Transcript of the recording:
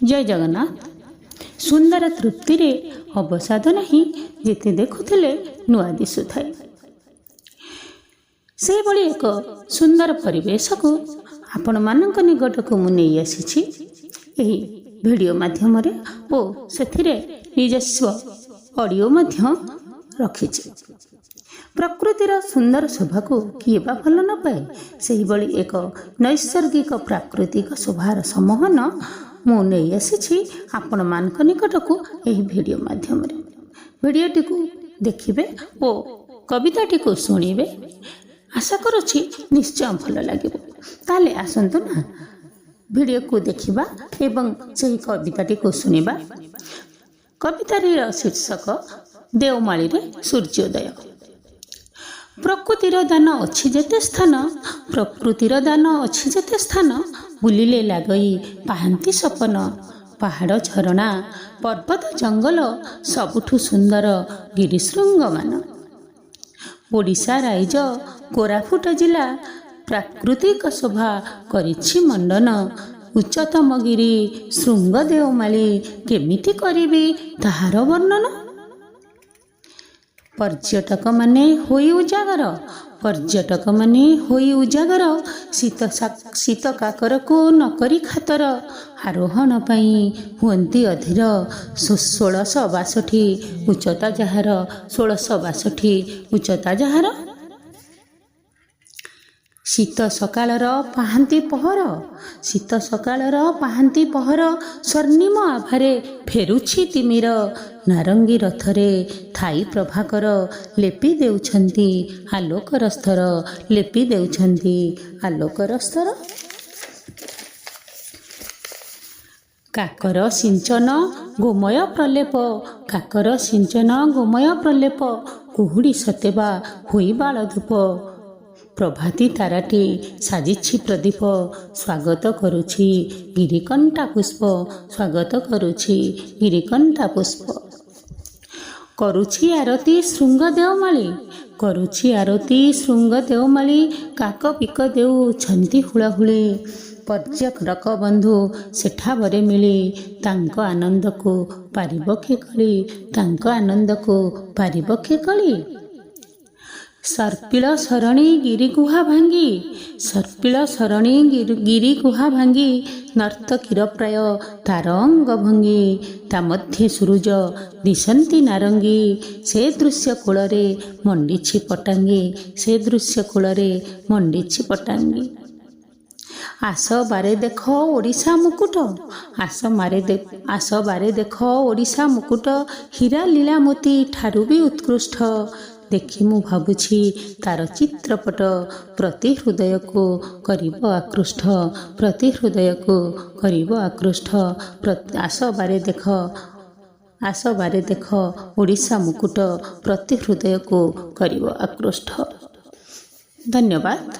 जय जगन्नाथ। सुंदर तृप्ति रे अवसाद नहीं जिते देखुले नुआ दिशु थाए। से भली एक सुंदर परिवेश को आपण मानक निकट को मु नहीं आसी वीडियो माध्यम रे ओ सेथिरे निजस्व ऑडियो मध्य रखी। प्रकृतिर सुंदर शोभा को किए बा भल न पाए से भली एक नैसर्गिक प्राकृतिक शोभार सम्मोहन मु नहीं आसी आपण मानक निकट को यही वीडियो माध्यम रे वीडियोटी को देखिबे ओ कविताटी को शुणिबे। आशा करुछि निश्चय भल लगे। ताले आसंतु ना वीडियो को देखिबा एवं सही कविताटी को सुनिबा। कवितार शीर्षक देवमाली रे सूर्योदय। प्रकृतिर दान अच्छी जेते स्थान, प्रकृतिर दान अच्छी जेते स्थान, बुलिले लागई पाहांती सपन। पहाड़ झरणा पर्वत जंगल सबुठु सुंदर गिरिशृंग मान। ओडिशा राइज कोरापुट जिला प्राकृतिक शोभा करिछि मंडन। उच्चतम गिरी शृंग देवमाली केमिति करिबी ताहार वर्णन। पर्यटक माने होई उजागर, पर्यटक माने होई उजागर। शीत काकर को नकरी खातर आरोहण पाई हुंती अधीर। 1662 उच्चता जहार, 1662 उच्चता जहार। शीत सकाळर पाहांती पहर, शीत सकाळर पाहांती पहर। स्वर्णिम आभारे फेरुछि तिमिर। नारंगी रथरे थाई प्रभाकर लेपि देउछन्ति आलोकर स्तर, लेपि देउछन्ति आलोकर स्तर। काकर सिंचन गोमय प्रलेप, काकर सिंचन गोमय प्रलेप। कुहुड़ी सतेबा हुई बाल धूप। प्रभाती ताराटी साजिछि प्रदीप। स्वागत करुछि गिरिकंठा पुष्प, स्वागत करुछि गिरिकंठा पुष्प। करुछि आरती शृंग देवमाली, करुछि आरती शृंग देवमाली। काक पिक देउछन्ति हुळाहुळी। पर्यटक बंधु सेठा बरे मिली। तांको आनंद को पारिब के कली, तांको आनंद को पारिब के कली। सर्पिल सरणी गिरी गुहा भांगी, सर्पिल सरणी गिरी गुहा भांगी। नर्तकीर प्राय तार अंग भंगी। ता मध्ये सूरज दिशंती नारंगी। से दृश्य कूलरे मंडिछि पटांगी, से दृश्य कूलरे मंडिछि पटांगी। आस बारे देख ओडिशा मुकुट, आस बारे देख ओडिशा मुकुट। हीरा लीला मोती ठारू भी उत्कृष्ट। देखि मु भाबुछि तार चित्रपट। प्रति हृदय को करिब आकृष्ट, प्रति हृदय को करिब आकृष्ट। आस बारे देख ओडिशा मुकुट। प्रति हृदय को करिब आकृष्ट। धन्यवाद।